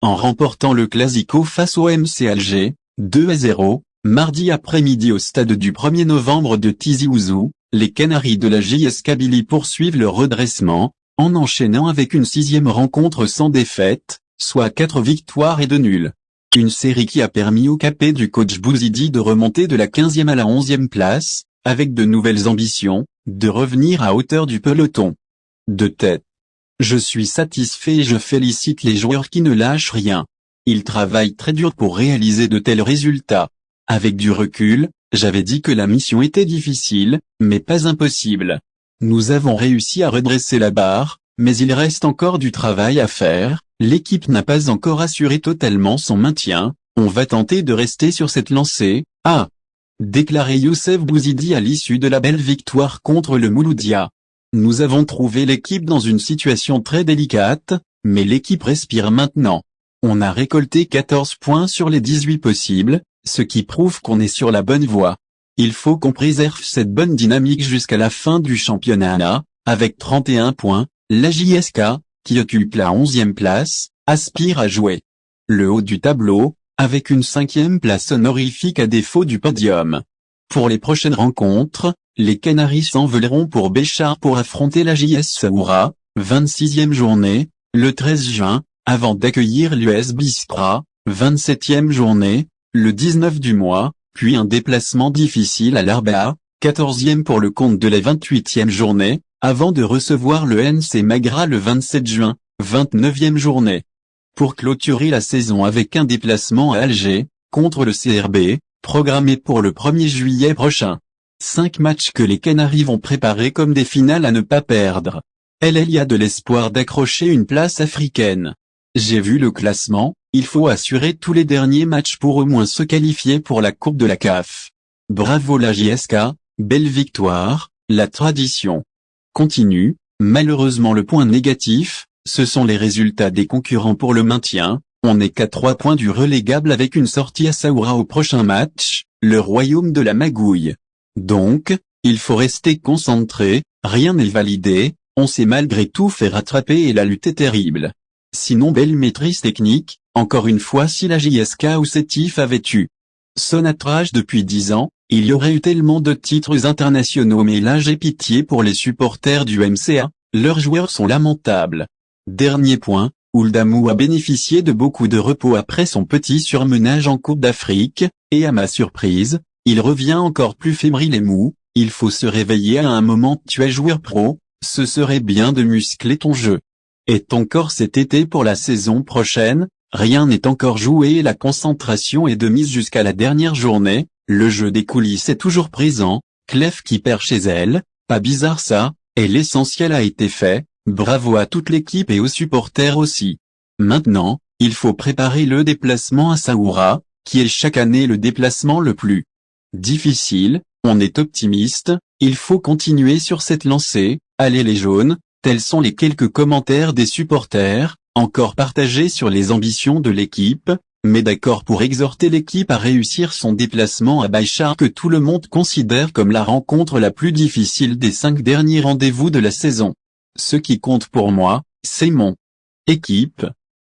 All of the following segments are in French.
en remportant le Classico face au MC Alger, 2-0, mardi après-midi au stade du 1er novembre de Tizi Ouzou. Les Canaries de la JS Kabylie poursuivent le redressement, en enchaînant avec une 6e rencontre sans défaite, soit 4 victoires et 2 nuls. Une série qui a permis au capé du coach Bouzidi de remonter de la 15e à la 11e place, avec de nouvelles ambitions, de revenir à hauteur du peloton. De tête. Je suis satisfait et je félicite les joueurs qui ne lâchent rien. Ils travaillent très dur pour réaliser de tels résultats. Avec du recul, j'avais dit que la mission était difficile, mais pas impossible. Nous avons réussi à redresser la barre, mais il reste encore du travail à faire, l'équipe n'a pas encore assuré totalement son maintien, on va tenter de rester sur cette lancée, déclaré Youssef Bouzidi à l'issue de la belle victoire contre le Mouloudia. Nous avons trouvé l'équipe dans une situation très délicate, mais l'équipe respire maintenant. On a récolté 14 points sur les 18 possibles, ce qui prouve qu'on est sur la bonne voie. Il faut qu'on préserve cette bonne dynamique jusqu'à la fin du championnat, avec 31 points, la JSK, qui occupe la 11e place, aspire à jouer le haut du tableau, avec une 5e place honorifique à défaut du podium. Pour les prochaines rencontres, les Canaries s'envoleront pour Béchar pour affronter la JS Saoura, 26e journée, le 13 juin, avant d'accueillir l'US Biskra, 27e journée, le 19 du mois, puis un déplacement difficile à l'Arba'a, 14e pour le compte de la 28e journée, avant de recevoir le NC Magra le 27 juin, 29e journée. Pour clôturer la saison avec un déplacement à Alger, contre le CRB, programmé pour le 1er juillet prochain. 5 matchs que les Canaries vont préparer comme des finales à ne pas perdre. Il y a de l'espoir d'accrocher une place africaine. J'ai vu le classement, il faut assurer tous les derniers matchs pour au moins se qualifier pour la Coupe de la CAF. Bravo la JSK, belle victoire, la tradition continue. Malheureusement le point négatif, ce sont les résultats des concurrents pour le maintien. On n'est qu'à 3 points du relégable avec une sortie à Saoura au prochain match, le royaume de la magouille. Donc, il faut rester concentré, rien n'est validé, on s'est malgré tout fait rattraper et la lutte est terrible. Sinon belle maîtrise technique, encore une fois si la JSK ou Sétif avait eu son attrage depuis 10 ans, il y aurait eu tellement de titres internationaux mais là j'ai pitié pour les supporters du MCA, leurs joueurs sont lamentables. Dernier point, Ouldamou a bénéficié de beaucoup de repos après son petit surmenage en Coupe d'Afrique, et à ma surprise, il revient encore plus fébrile et mou. Il faut se réveiller à un moment. Tu es joueur pro, ce serait bien de muscler ton jeu. Et ton corps cet été pour la saison prochaine, rien n'est encore joué et la concentration est de mise jusqu'à la dernière journée, le jeu des coulisses est toujours présent, Clef qui perd chez elle, pas bizarre ça, et l'essentiel a été fait, bravo à toute l'équipe et aux supporters aussi. Maintenant, il faut préparer le déplacement à Saoura, qui est chaque année le déplacement le plus difficile, on est optimiste, il faut continuer sur cette lancée, allez les jaunes, tels sont les quelques commentaires des supporters, encore partagés sur les ambitions de l'équipe, mais d'accord pour exhorter l'équipe à réussir son déplacement à Béchar que tout le monde considère comme la rencontre la plus difficile des 5 derniers rendez-vous de la saison. Ce qui compte pour moi, c'est mon équipe.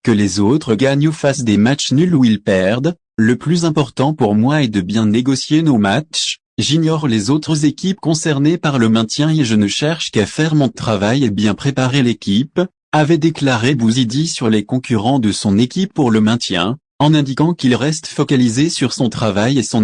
Que les autres gagnent ou fassent des matchs nuls ou ils perdent, le plus important pour moi est de bien négocier nos matchs. J'ignore les autres équipes concernées par le maintien et je ne cherche qu'à faire mon travail et bien préparer l'équipe, avait déclaré Bouzidi sur les concurrents de son équipe pour le maintien, en indiquant qu'il reste focalisé sur son travail et son